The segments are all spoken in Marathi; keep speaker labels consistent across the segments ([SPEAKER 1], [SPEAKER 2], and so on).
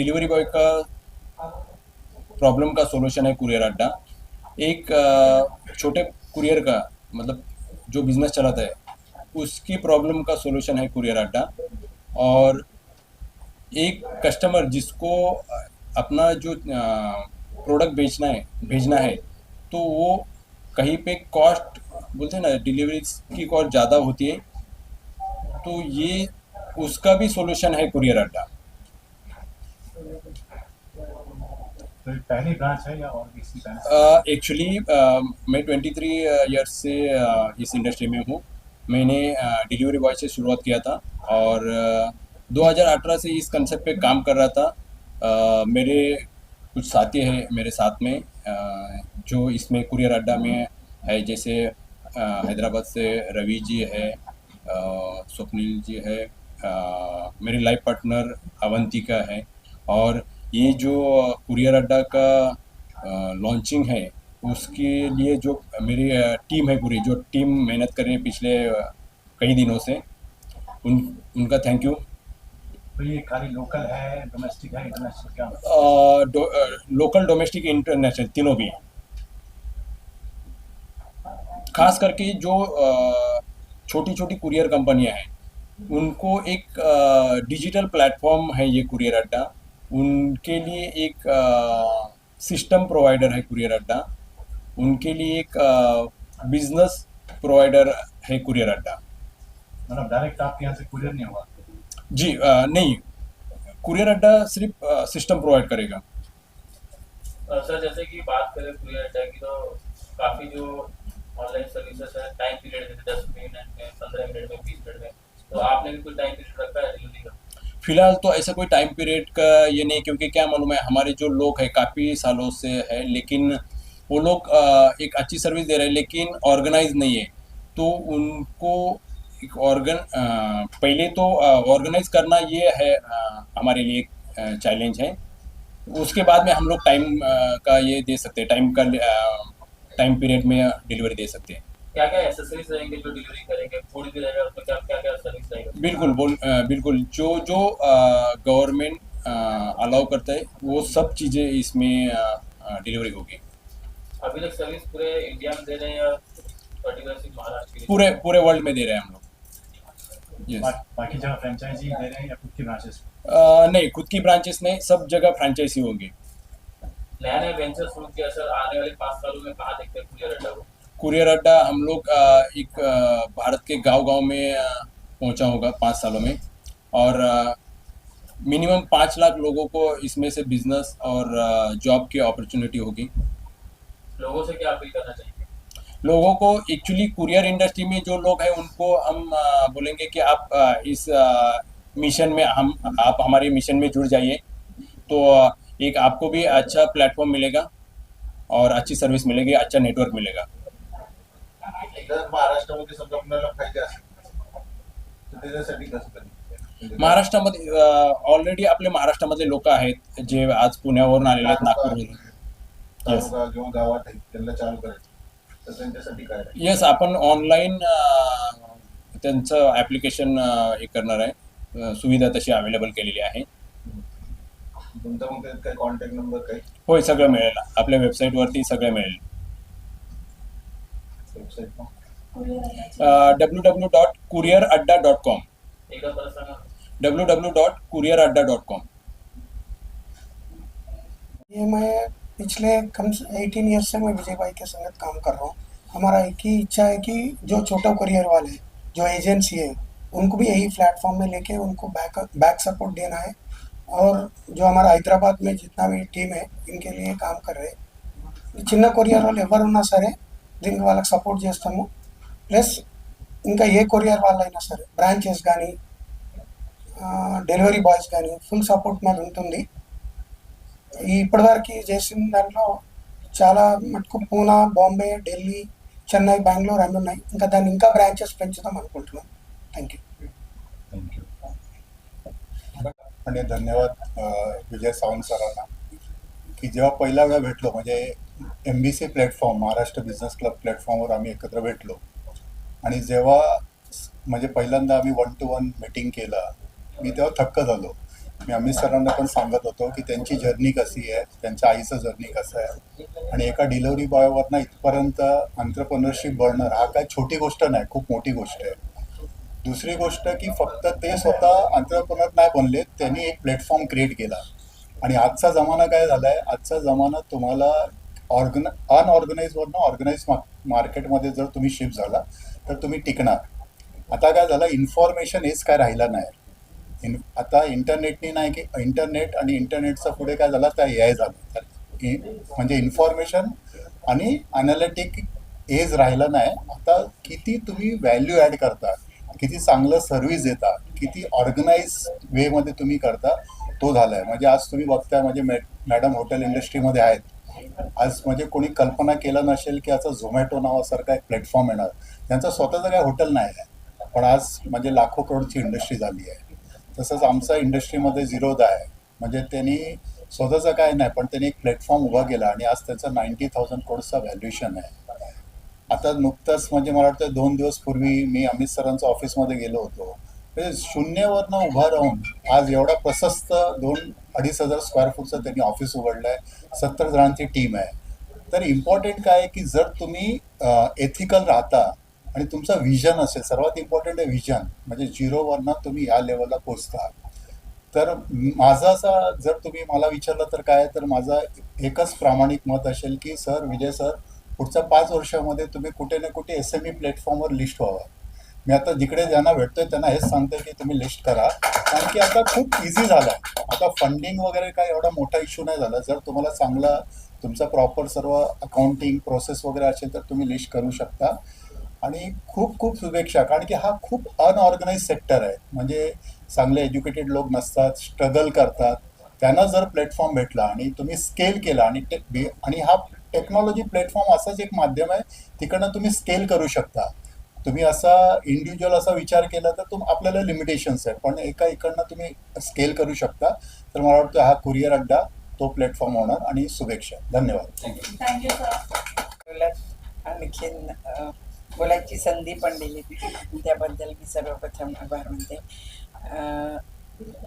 [SPEAKER 1] डिलीवरी बॉय का प्रॉब्लम का सॉल्यूशन है कुरियर अड्डा। एक छोटे कुरियर का मतलब जो बिजनेस चलाता है उसकी प्रॉब्लम का सॉल्यूशन है कुरियर अड्डा। और एक कस्टमर जिसको अपना जो प्रोडक्ट भेजना है तो वो कहीं पे कॉस्ट बोलते हैं ना, डिलीवरी की कॉस्ट ज़्यादा होती है, तो ये उसका भी सॉल्यूशन है कुरियर अड्डा।
[SPEAKER 2] तो ये पहली ब्रांच है या और भी इसकी ब्रांच?
[SPEAKER 1] एक्चुअली मैं 23 ईयर्स से इस इंडस्ट्री में हूँ। मैंने डिलीवरी बॉय से शुरुआत किया था और 2018 से इस कंसेप्ट पे काम कर रहा था। मेरे कुछ साथी हैं मेरे साथ में जो इसमें कुरियर अड्डा में है, जैसे हैदराबाद से रवि जी है, स्वप्निल जी है, मेरी लाइफ पार्टनर अवंतिका है। और ये जो कुरियर अड्डा का लॉन्चिंग है उसके लिए जो मेरी टीम है, पूरी जो टीम मेहनत कर रही है पिछले कई दिनों से, उन उनका थैंक यू।
[SPEAKER 2] तो ये खाली लोकल है, डोमेस्टिक है, इंटरनेशनल क्या?
[SPEAKER 1] लोकल, डोमेस्टिक, इंटरनेशनल तीनों भी हैं। खास करके जो छोटी छोटी कुरियर कंपनियां हैं उनको एक डिजिटल प्लेटफॉर्म है ये कुरियर अड्डा। उनके लिए एक सिस्टम प्रोवाइडर है कुरियर अड्डा। उनके लिए एक बिजनेस प्रोवाइडर है कुरियर अड्डा।
[SPEAKER 2] मतलब डायरेक्ट आपके यहाँ से कुरियर नहीं होगा?
[SPEAKER 1] जी नहीं, कुरियर अड्डा सिर्फ सिस्टम प्रोवाइड करेगा।
[SPEAKER 3] सर जैसे कि बात करें कुरियर अड्डा की, तो काफ़ी जो ऑनलाइन सर्विसेज है टाइम पीरियड देते हैं, 10 मिनट में, 15 मिनट में, 20 मिनट में। तो आपने भी कोई टाइम पीरियड रखा है डिलीवरी का?
[SPEAKER 1] फिलहाल तो ऐसा कोई टाइम पीरियड का ये नहीं, क्योंकि क्या मालूम है, हमारे जो लोग हैं काफ़ी सालों से है, लेकिन वो लोग एक अच्छी सर्विस दे रहे हैं लेकिन ऑर्गेनाइज नहीं है। तो उनको एक पहले तो ऑर्गेनाइज करना ये है हमारे लिए एक चैलेंज है। उसके बाद में हम लोग टाइम का ये दे सकते हैं, टाइम पीरियड में डिलीवरी दे सकते हैं।
[SPEAKER 3] क्या क्या एसेसरीज रहेंगे जो डिलीवरी करेंगे, फूड भी रहेगा उसमें, क्या क्या क्या सर्विस रहेगा?
[SPEAKER 1] बिल्कुल जो जो गवर्नमेंट अलाउ करता है वो सब चीज़ें इसमें डिलीवरी होगी।
[SPEAKER 3] अभी तक सर्विस पूरे इंडिया में दे रहे हैं या पर्टिकुलर सिर्फ महाराष्ट्र के लिए?
[SPEAKER 1] पूरे पूरे वर्ल्ड में दे रहे हैं हम लोग। यस।
[SPEAKER 2] बाकी जगह फ्रेंचाइजी दे रहे हैं या खुद की ब्रांचेस?
[SPEAKER 1] नहीं, खुद की ब्रांचेस नहीं, सब जगह फ्रेंचाइजी होगी।
[SPEAKER 3] नया नया वेंचर शुरू किया सर, आने वाले 5 सालों में कहाँ देखते हैं कुरियर अड्डा को?
[SPEAKER 1] कुरियर अड्डा हम लोग एक भारत के गांव-गांव में पहुंचा होगा 5 सालों में। और मिनिमम 5 लाख लोगों को इसमें से बिजनेस और जॉब की अपॉर्चुनिटी होगी।
[SPEAKER 3] लोगों से क्या अपील करना चाहिए?
[SPEAKER 1] लोगों को एक्चुअली कुरियर इंडस्ट्री में जो लोग हैं उनको हम बोलेंगे कि आप इस मिशन में हम आप हमारे मिशन में जुड़ जाइए, तो एक आपको भी अच्छा प्लेटफॉर्म मिलेगा और अच्छी सर्विस मिलेगी, अच्छा नेटवर्क मिलेगा।
[SPEAKER 4] जर महाराष्ट्रामध्ये समजा आपल्याला फायदे असेल तर त्याच्यासाठी कसं करायचं?
[SPEAKER 1] महाराष्ट्रामध्ये ऑलरेडी आपले महाराष्ट्रामधले लोक आहेत जे आज पुण्यावरून आलेले आहेत, नागपूरवरून। येस,
[SPEAKER 4] तालुका किंवा गावात आहेत त्यांना चालू करायचं तर त्यांच्यासाठी काय आहे?
[SPEAKER 1] येस, आपण ऑनलाईन त्यांचं ॲप्लिकेशन हे करणार आहे, सुविधा तशी अवेलेबल केलेली आहे।
[SPEAKER 4] तुमचा मग त्यात काय कॉन्टॅक्ट नंबर काही
[SPEAKER 1] होय, सगळं मिळेल आपल्या वेबसाईटवरती, सगळं मिळेल।
[SPEAKER 4] वेबसाईट
[SPEAKER 1] www.courieradda.com
[SPEAKER 3] एकदा परत सांगा.
[SPEAKER 1] www.courieradda.com।
[SPEAKER 5] ये मैं पिछले कम से 18 ईयर्स से मैं विजय भाई के संगत काम कर रहा हूँ। हमारा एक ही इच्छा है कि जो छोटा कुरियर वाले हैं, जो एजेंसी है, उनको भी यही प्लेटफॉर्म में लेके उनको बैक सपोर्ट देना है। और जो हमारा हैदराबाद में जितना भी टीम है इनके लिए काम कर रहे हैं। చిన్న కొరియర్ వాళ్ళు ఎవరున్నా సరే దీనికి వాళ్ళకి సపోర్ట్ చేస్తాము। ప్లస్ ఇంకా ఏ కొరియర్ వాళ్ళైనా సరే బ్రాంచెస్ కానీ డెలివరీ బాయ్స్ కానీ ఫుల్ సపోర్ట్ మాది ఉంటుంది। ఇప్పటివరకు చేసిన దాంట్లో చాలా మటుకు పూనా, బాంబే, ఢిల్లీ, చెన్నై, బెంగళూరు అన్నీ ఉన్నాయి। ఇంకా దాన్ని ఇంకా బ్రాంచెస్ పెంచుదాం అనుకుంటున్నాం। Thank you.
[SPEAKER 2] थँक्यू.
[SPEAKER 6] आणि धन्यवाद विजय सावंत सरांना की जेव्हा पहिला वेळा भेटलो, म्हणजे MBC platform, Maharashtra business club प्लॅटफॉर्मवर आम्ही एकत्र भेटलो आणि जेव्हा म्हणजे पहिल्यांदा आम्ही 1 to 1 मीटिंग केला, मी तेव्हा थक्क झालो मी अमित सरांना पण सांगत होतो की त्यांची जर्नी कशी आहे, त्यांच्या आईचं जर्नी कसं आहे, आणि एका डिलिव्हरी बॉयवरनं इथपर्यंत अंतरप्रेन्योरशिप बनणं हा काय छोटी गोष्ट नाही, खूप मोठी गोष्ट आहे. दुसरी गोष्ट की फक्त ते स्वतः अंतरप्रेन्योर नाही बनले, त्यांनी एक प्लॅटफॉर्म क्रिएट केला. आणि आजचा जमाना काय झाला आहे, आजचा जमाना तुम्हाला अनऑर्गनाईजवरनं ऑर्गनाईज मार्केटमध्ये जर तुम्ही शिफ्ट झाला तर तुम्ही टिकणार. आता काय झालं, इन्फॉर्मेशन हेच काय राहिलं नाही. आता इंटरनेटनी नाही की इंटरनेट आणि इंटरनेटचा पुढे काय झालं, त्या AI झालं. तर म्हणजे इन्फॉर्मेशन आणि अनालिटिक एज राहिलं नाही. आता किती तुम्ही व्हॅल्यू ॲड करता, किती चांगलं सर्व्हिस देता, किती ऑर्गनाईज वेमध्ये तुम्ही करता, तो झाला आहे. म्हणजे आज तुम्ही बघताय, म्हणजे मॅडम हॉटेल इंडस्ट्रीमध्ये आहेत. आज म्हणजे कोणी कल्पना केलं नसेल की आता झोमॅटो नावासारखा एक प्लॅटफॉर्म येणार. त्यांचं स्वतःचं काय हॉटेल नाही आहे, पण आज म्हणजे लाखो करोडची इंडस्ट्री झाली आहे. तसंच आमचा इंडस्ट्रीमध्ये झिरोदा आहे, म्हणजे त्यांनी स्वतःचं काय नाही, पण त्यांनी एक प्लॅटफॉर्म उभा केला आणि आज त्यांचा 90,000 करोडचा व्हॅल्युएशन आहे. आता नुकतंच म्हणजे मला वाटतं 2 दिवस पूर्वी मी अमित सरांच्या ऑफिसमध्ये गेलो होतो. म्हणजे शून्यावरनं उभा राहून आज एवढा प्रशस्त 2-2.5 हजार स्क्वेअर फूटचं त्यांनी ऑफिस उघडलं आहे. 70 जणांची टीम आहे. तर इम्पॉर्टंट काय आहे की जर तुम्ही एथिकल राहता आणि तुमचं व्हिजन असेल, सर्वात इम्पॉर्टंट आहे व्हिजन, म्हणजे झिरोवरनं तुम्ही या लेवलला पोचता. तर माझं असा, जर तुम्ही मला विचारलं तर काय, तर माझा एकच प्रामाणिक मत असेल की सर, विजय सर, पुढच्या 5 वर्षामध्ये तुम्ही कुठे ना कुठे SME प्लॅटफॉर्मवर लिस्ट व्हावा. मी आता जिकडे ज्यांना भेटतोय त्यांना हेच सांगतोय की तुम्ही लिस्ट करा, कारण की आता खूप इझी झालं आहे. आता फंडिंग वगैरे काय एवढा मोठा इश्यू नाही झाला. जर तुम्हाला चांगला तुमचा प्रॉपर सर्व अकाउंटिंग प्रोसेस वगैरे असेल तर तुम्ही लिस्ट करू शकता. आणि खूप खूप शुभेच्छा, कारण की हा खूप अनऑर्गनाइज सेक्टर आहे. म्हणजे चांगले एज्युकेटेड लोक नसतात, स्ट्रगल करतात. त्यांना जर प्लॅटफॉर्म भेटला आणि तुम्ही स्केल केला आणि हा टेक्नॉलॉजी प्लॅटफॉर्म असाच एक माध्यम आहे, तिकडनं तुम्ही स्केल करू शकता. तुम्ही असा इंडिव्हिज्युअल असा विचार केला तर आपल्याला लिमिटेशन्स आहेत, पण एका इकडनं तुम्ही स्केल करू शकता. तर मला वाटतं हा कुरिअर अड्डा तो प्लॅटफॉर्म होणार. आणि शुभेच्छा, धन्यवाद.
[SPEAKER 7] Thank you sir. आणखीन बोलायची संधी पण दिली, त्याबद्दल मी सर्वप्रथम आभार मानते.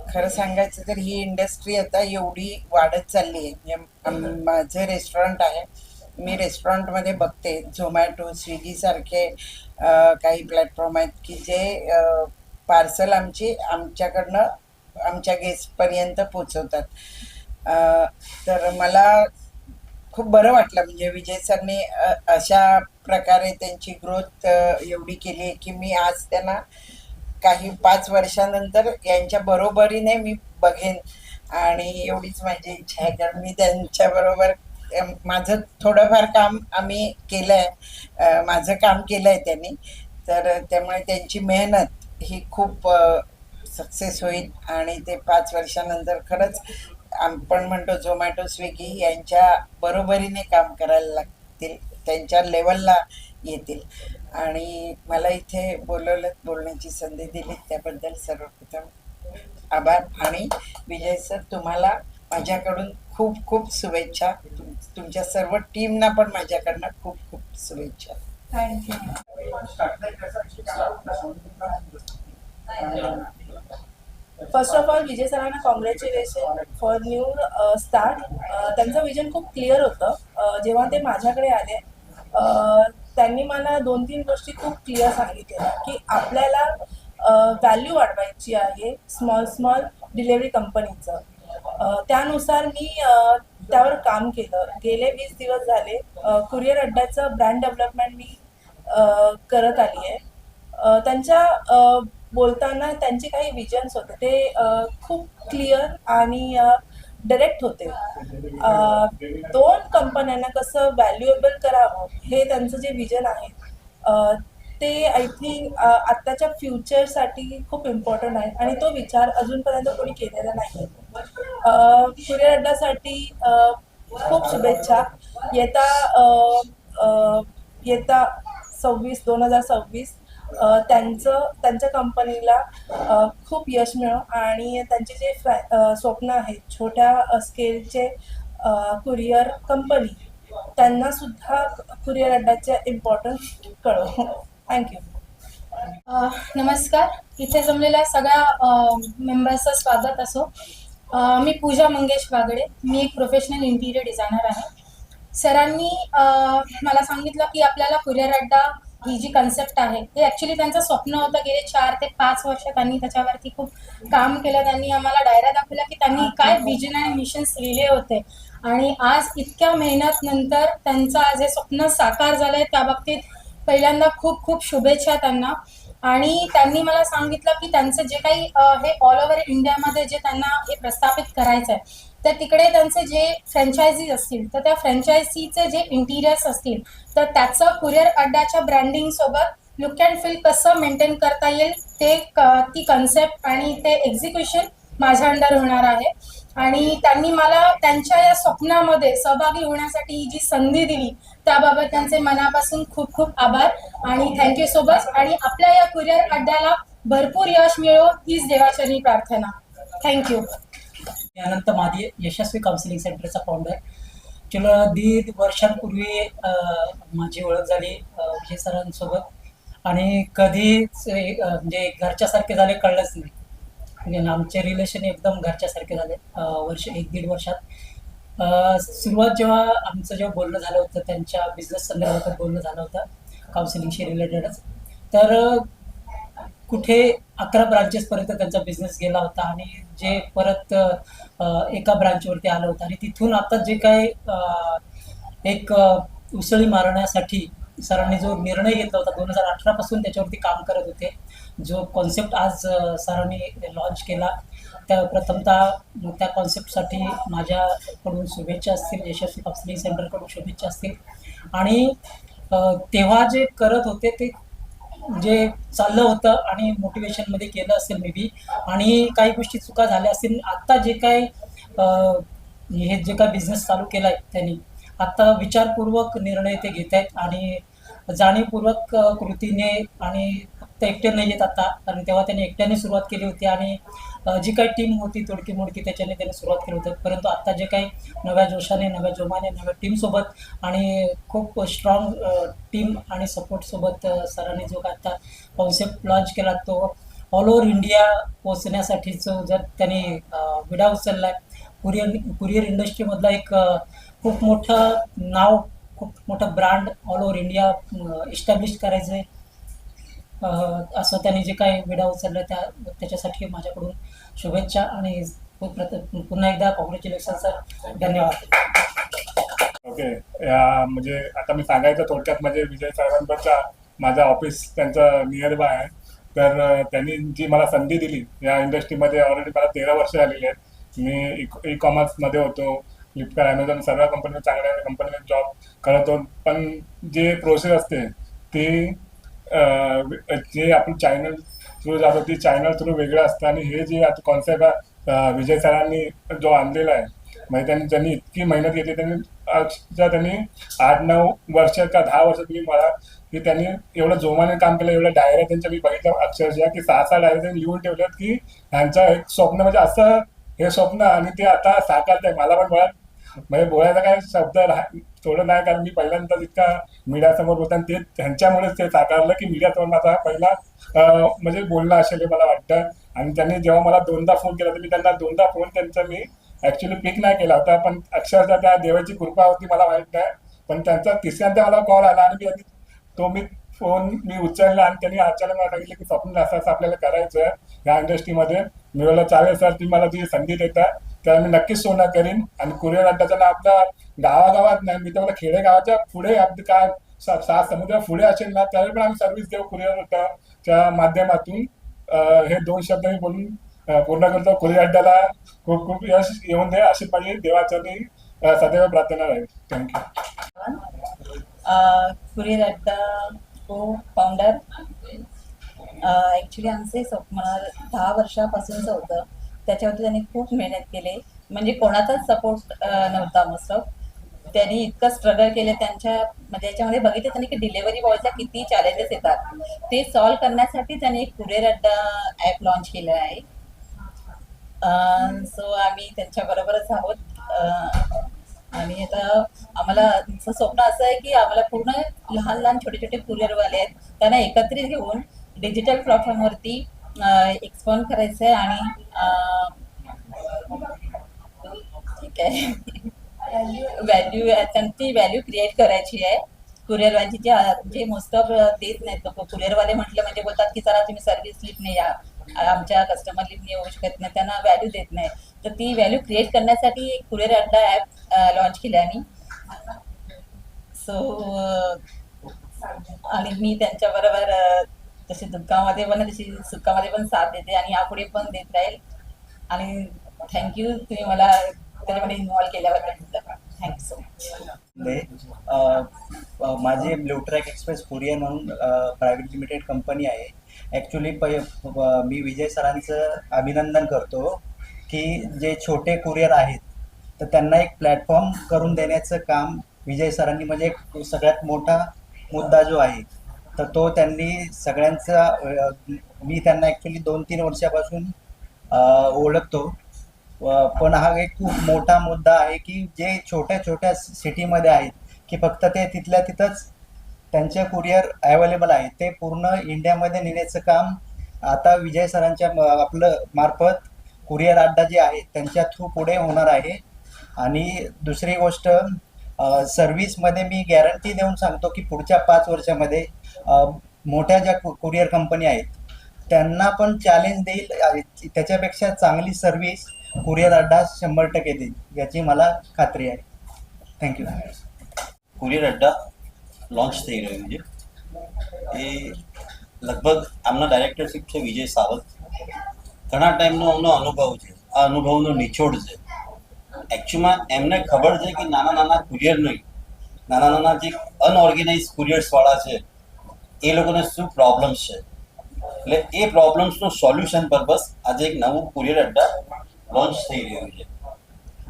[SPEAKER 7] खरं सांगायचं तर ही इंडस्ट्री आता एवढी वाढत चालली आहे. म्हणजे माझं रेस्टॉरंट आहे, मी रेस्टॉरंटमध्ये बघते झोमॅटो, स्विगीसारखे काही प्लॅटफॉर्म आहेत की जे पार्सल आमच्याकडनं आमच्या गेस्टपर्यंत पोचवतात. तर मला खूप बरं वाटलं, म्हणजे विजय सरने अशा प्रकारे त्यांची ग्रोथ एवढी केली आहे की मी आज त्यांना काही 5 वर्षानंतर यांच्या बरोबरीने मी बघेन. आणि एवढीच माझी इच्छा आहे, कारण मी त्यांच्याबरोबर माझं थोडंफार काम आम्ही केलं आहे, माझं काम केलं आहे त्यांनी. तर त्यामुळे त्यांची मेहनत ही खूप सक्सेस होईल आणि ते 5 वर्षानंतर खरंच आपण म्हणतो झोमॅटो, स्विगी यांच्या बरोबरीने काम करायला लागतील, त्यांच्या लेवलला येतील. आणि मला इथे बोलण्याची संधी दिली त्याबद्दल सर्वप्रथम आभार. आणि विजय सर, तुम्हाला माझ्याकडून खूप खूप शुभेच्छा. तुमच्या सर्व टीमना पण माझ्याकडनं खूप खूप शुभेच्छा. थँक्यू.
[SPEAKER 8] फर्स्ट ऑफ ऑल विजय सरांना कॉंग्रॅच्युलेशन फॉर न्यू स्टार्ट. त्यांचं विजन खूप क्लिअर होतं. जेव्हा ते माझ्याकडे आले त्यांनी मला 2-3 गोष्टी खूप क्लिअर सांगितलेल्या की आपल्याला व्हॅल्यू वाढवायची आहे स्मॉल डिलेवरी कंपनीचं. त्यानुसार मी त्यावर काम केलं. गेले 20 दिवस झाले कुरिअर अड्ड्याचं ब्रँड डेव्हलपमेंट मी करत आली आहे. त्यांच्या बोलताना त्यांचे काही विजन्स होते ते खूप क्लिअर आणि डायरेक्ट होते. 2 कंपन्यांना कसं व्हॅल्युएबल करावं हे त्यांचं जे विजन आहे ते आय थिंक आत्ताच्या फ्युचरसाठी खूप इम्पॉर्टंट आहे आणि तो विचार अजूनपर्यंत कोणी केलेला नाही. कुरिअर अड्डासाठी खूप शुभेच्छा. येता 2026 त्यांच्या कंपनीला खूप यश मिळो आणि त्यांचे जे स्वप्न आहेत छोट्या स्केलचे कुरिअर कंपनी, त्यांना सुद्धा कुरिअर अड्ड्याचे इम्पॉर्टन्स कळो. थँक्यू.
[SPEAKER 9] नमस्कार. इथे जमलेल्या सगळ्या मेंबर्सचं स्वागत असो. मी पूजा मंगेश बागडे. मी एक प्रोफेशनल इंटिरियर डिझायनर आहे. सरांनी मला सांगितलं की आपल्याला कुरिअर अड्डा ही जी कन्सेप्ट आहे हे ॲक्च्युली त्यांचं स्वप्न होतं. गेले 4 ते 5 वर्ष त्यांनी त्याच्यावरती खूप काम केलं. त्यांनी आम्हाला डायऱ्या दाखवल्या की त्यांनी काय विजन आणि मिशन्स लिहिले होते आणि आज इतक्या मेहनत नंतर त्यांचं आज हे स्वप्न साकार झालं आहे. त्या बाबतीत पहिल्यांदा खूप खूप शुभेच्छा त्यांना. आणि त्यांनी मला सांगितलं की त्यांचं जे काही हे ऑल ओव्हर इंडियामध्ये जे त्यांना हे प्रस्थापित करायचं आहे तर तिकडे त्यांचे जे फ्रँचायझीज असतील तर त्या फ्रँचायझीचे जे इंटिरियर्स असतील तर त्याचं कुरिअर अड्ड्याच्या ब्रँडिंगसोबत लुक अँड फील कसं मेंटेन करता येईल ते ती कन्सेप्ट आणि ते एक्झिक्युशन माझ्या अंडर होणार आहे. आणि त्यांनी मला त्यांच्या या स्वप्नामध्ये सहभागी होण्यासाठी ही जी संधी दिली त्याबाबत त्यांचे मनापासून खूप खूप आभार आणि थँक्यू सो मच. आणि आपल्या या कुरिअर अड्ड्याला भरपूर यश मिळो हीच देवाचरणी प्रार्थना. थँक्यू.
[SPEAKER 10] अनंत मादी यशस्वी काउन्सिलिंग सेंटरचा फाउंडर. चलो 1.5 वर्षांपूर्वी माझी ओळख झाली विजय सरांसोबत आणि कधीच म्हणजे घरच्यासारखे झाले कळलंच नाही. म्हणजे आमचे रिलेशन एकदम घरच्यासारखे झाले 1-1.5 वर्षात. सुरुवात जेव्हा बोलणं झालं होतं त्यांच्या बिझनेस संदर्भात बोलणं झालं होतं काउन्सिलिंगशी रिलेटेडच. तर कुठे 11 ब्रांचेसपर्यंत त्यांचा बिझनेस गेला होता आणि जे परत एका ब्रांचवरती आलं होतं आणि तिथून आता जे काय एक उसळी मारण्यासाठी सरांनी जो निर्णय घेतला होता 2018 पासून त्याच्यावरती काम करत होते. जो कॉन्सेप्ट आज सरांनी लॉन्च केला त्या प्रथमतः त्या कॉन्सेप्टसाठी माझ्याकडून शुभेच्छा असतील. यशस्वी काउन्सिलिंग सेंटरकडून शुभेच्छा असतील. आणि तेव्हा जे करत होते ते जे चाललं होतं आणि मोटिवेशनमध्ये केलं असेल मे बी आणि काही गोष्टी चुका झाल्या असतील. आत्ता जे काय हे जे काय बिझनेस चालू केला आहे त्यांनी आत्ता विचारपूर्वक निर्णय ते घेत आहेत आणि जाणीवपूर्वक कृतीने आणि फक्त एकटे नाही येत आता. कारण तेव्हा त्यांनी एकट्याने सुरुवात केली होती आणि जी काही टीम होती तोडकी मोडकी त्याच्याने त्यांनी सुरुवात केली होती. परंतु आत्ता जे काही नव्या जोशाने नव्या जोमाने नव्या टीमसोबत आणि खूप स्ट्रॉंग टीम आणि सपोर्टसोबत सरांनी जो काय आत्ता कॉन्सेप्ट लॉन्च केला तो ऑल ओव्हर इंडिया पोचण्यासाठीचं जर त्यांनी विडा उचलला आहे. कुरिअर इंडस्ट्रीमधला एक खूप मोठं नाव खूप मोठं brand all over India establish करायचं आहे असं त्यांनी जे काही विडा उचलला त्याच्यासाठी माझ्याकडून शुभेच्छा आणि पुन्हा एकदा कॉंग्रॅच्युलेशन सर. धन्यवाद.
[SPEAKER 11] ओके. म्हणजे आता मी सांगायचं थोडक्यात म्हणजे विजय साहेबांचा माझं ऑफिस त्यांचं नियर बाय आहे. तर त्यांनी जी मला संधी दिली या इंडस्ट्रीमध्ये ऑलरेडी मला 13 वर्ष झालेली आहेत. मी ई कॉमर्समध्ये होतो. फ्लिपकार्ट ॲमेझॉन सर्व कंपनीमध्ये चांगल्या कंपनीमध्ये जॉब करत होतो. पण जे प्रोसेस असते ती जे आपण चॅनल थ्रू जातो ती चॅनल थ्रू वेगळं असतं आणि हे जे आता कॉन्सेप्ट विजय सरांनी जो आणलेला आहे म्हणजे त्यांनी इतकी मेहनत घेतली. त्यांनी 8-9 वर्ष का 10 वर्ष तुम्ही मला की त्यांनी एवढं जोमाने काम केलं. एवढ्या डायऱ्या त्यांच्या मी बघितलं अक्षरशः की 6 डायऱ्या त्यांनी लिहून ठेवल्यात की ह्यांचं एक स्वप्न म्हणजे असं हे स्वप्न आणि ते आता साकारत आहे. मला पण म्हणजे बोलायचा काय शब्द थोडं नाही कारण मी पहिल्यांदाच इतका मीडियासमोर होता आणि ते त्यांच्यामुळेच ते साकारलं की मीडियासमोर माझा पहिला म्हणजे बोलणं असेल हे मला वाटतं. आणि त्यांनी जेव्हा मला 2दा फोन केला तर मी त्यांना 2दा फोन त्यांचा मी ॲक्च्युली पिक नाही केला होता. पण अक्षरशः त्या देवाची कृपा होती मला माहीत नाही. पण त्यांचा 3ऱ्यांदा मला कॉल आला आणि मी फोन उचलला आणि त्यांनी अचानक मला सांगितलं की स्वप्न असं आपल्याला करायचं आहे ह्या इंडस्ट्रीमध्ये. मी बोललो चालेल सर तुम्ही मला जी संधी देता तर मी नक्कीच सोनं करीन. आणि कुरिअर अड्डाचं ना आपल्या गावागावात नाही मी तर मला खेडेगावाच्या पुढे आपली काय 6 समुद्र पुढे असेल ना त्यावेळी पण आम्ही सर्व्हिस देऊ कुरिअर अड्डाच्या माध्यमातून. हे 2 शब्द मी बोलून पूर्ण करतो. कुरिअर अड्डाला खूप खूप यश येऊन दे अशी माझी देवाचरणी सदैव प्रार्थना राहील. थँक्यू.
[SPEAKER 12] कुरिअर अड्डा को फाउंडर. ॲक्च्युली आमचे स्वप्न 10 वर्षापासूनचं होतं. त्याच्यावरती त्यांनी खूप मेहनत केली. म्हणजे कोणाचाच सपोर्ट नव्हता मोस्ट ऑफ. त्यांनी इतकं स्ट्रगल केलं म्हणजे याच्यामध्ये बघितलं त्यांनी की डिलेव्हरी बॉयचा किती चॅलेंजेस येतात ते सॉल्व करण्यासाठी त्यांनी एक कुरिअर अड्डा ॲप लॉन्च केलं आहे. सो आम्ही त्यांच्याबरोबरच आहोत. आणि आता आम्हाला स्वप्न असं आहे की आम्हाला पूर्ण लहान छोटे छोटे कुरिअरवाले आहेत त्यांना एकत्रित घेऊन डिजिटल प्लॅटफॉर्मवरती एक्सपांड करायचं आहे आणि ठीक आहे. व्हॅल्यू ती व्हॅल्यू क्रिएट करायची आहे. कुरिअरवाले जे मोस्ट ऑफ देत नाहीत लोक. कुरिअरवाले म्हटलं म्हणजे बोलतात की चला तुम्ही सर्व्हिस लिफ्टने या, आमच्या कस्टमर लिफ्टने येऊ शकत नाही, त्यांना व्हॅल्यू देत नाही. तर ती व्हॅल्यू क्रिएट करण्यासाठी एक कुरिअर अड्डा ॲप लॉन्च केले आम्ही. सो आणि मी त्यांच्याबरोबर तशी दुःखामध्ये पण तशी सुखामध्ये पण साथ देते आणि यापुढे पण देत राहील. आणि थँक्यू तुम्ही मला त्याच्यामध्ये इन्व्हॉल्व केल्याबद्दल. Thank you so much.
[SPEAKER 13] माझी ब्लू ट्रॅक एक्सप्रेस कुरिअर म्हणून प्रायव्हेट लिमिटेड कंपनी आहे. ॲक्च्युली मी विजय सरांचं अभिनंदन करतो की जे छोटे कुरिअर आहेत तर त्यांना एक प्लॅटफॉर्म करून देण्याचं काम विजय सरांनी, म्हणजे एक सगळ्यात मोठा मुद्दा जो आहे तर तो त्यांनी सगळ्यांचा, मी त्यांना ॲक्च्युली 2-3 वर्षापासून ओळखतो. पण हा एक खूप मोठा मुद्दा आहे की जे छोट्या छोट्या सिटीमध्ये आहेत की फक्त ते तिथल्या तिथंच त्यांचे कुरिअर अवेलेबल आहे, ते पूर्ण इंडियामध्ये नेण्याचं काम आता विजय सरांच्या आपलं मार्फत कुरिअर अड्डा जे आहे त्यांच्या थ्रू पुढे होणार आहे. आणि दुसरी गोष्ट, सर्व्हिसमध्ये मी गॅरंटी देऊन सांगतो की पुढच्या 5 वर्षामध्ये मोठ्या ज्या कुरिअर कंपनी आहेत त्यांना पण चॅलेंज देईल, त्याच्यापेक्षा चांगली सर्व्हिस कुरिअर अड्डा 100% देईल, याची मला ખાતરી आहे. Thank you.
[SPEAKER 14] Courier Adda launch થઈ રહ્યું છે. એ લગભગ આમના ડાયરેક્ટરશીપ છે વિજય સાવંત. ઘણા ટાઈમનો અમનો અનુભવ છે. આ અનુભવનો નિચોડ છે. એકચ્યુઅલમાં એમને ખબર છે કે નાના નાના કુરિયર નહીં, નાના નાના જે અનઓર્ગેનાઇઝ કુરિયર્સવાળા છે એ લોકોને શું પ્રોબ્લેમ્સ છે. એટલે એ પ્રોબ્લેમ્સનું સોલ્યુશન પર્પસ આજે એક નવું કુરિયર અડ્ડા લોન્ચ થઈ રહ્યું છે.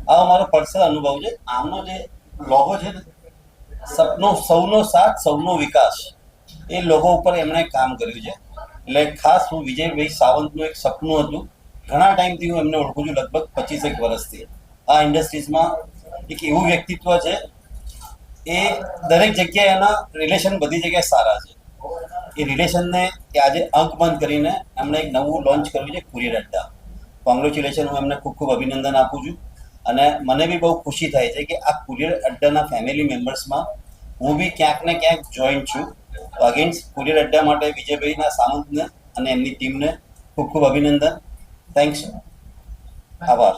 [SPEAKER 14] આ અમારો પર્સનલ અનુભવ છે. આમનો જે લોગો છે ને, સપનો સૌનો સાથ સૌનો વિકાસ, એ લોગો ઉપર એમણે કામ કર્યું છે. એટલે ખાસ હું વિજયભાઈ સાવંતનું એક સપનું હતું. ઘણા ટાઈમથી હું એમને ઓળખું છું, લગભગ 25 વર્ષથી. આ ઇન્ડસ્ટ્રીઝમાં એક એવું વ્યક્તિત્વ છે, એ દરેક જગ્યાએ એના રિલેશન બધી જગ્યાએ સારા છે. એ રિલેશનને એ આજે અંક બંધ કરીને એમણે એક નવું લોન્ચ કર્યું છે કુરિયર અડ્ડા. કોંગ્રેચ્યુલેશન, હું એમને ખૂબ ખૂબ અભિનંદન આપું છું. અને મને બી બહુ ખુશી થાય છે કે આ કુરિયર અડ્ડાના ફેમિલી મેમ્બર્સમાં હું બી ક્યાંક ને ક્યાંક જોઈન છું. તો અગેન્સ્ટ કુરિયર અડ્ડા માટે વિજયભાઈના સાવંતને અને એમની ટીમને ખૂબ ખૂબ અભિનંદન. થેન્ક્સ. આભાર.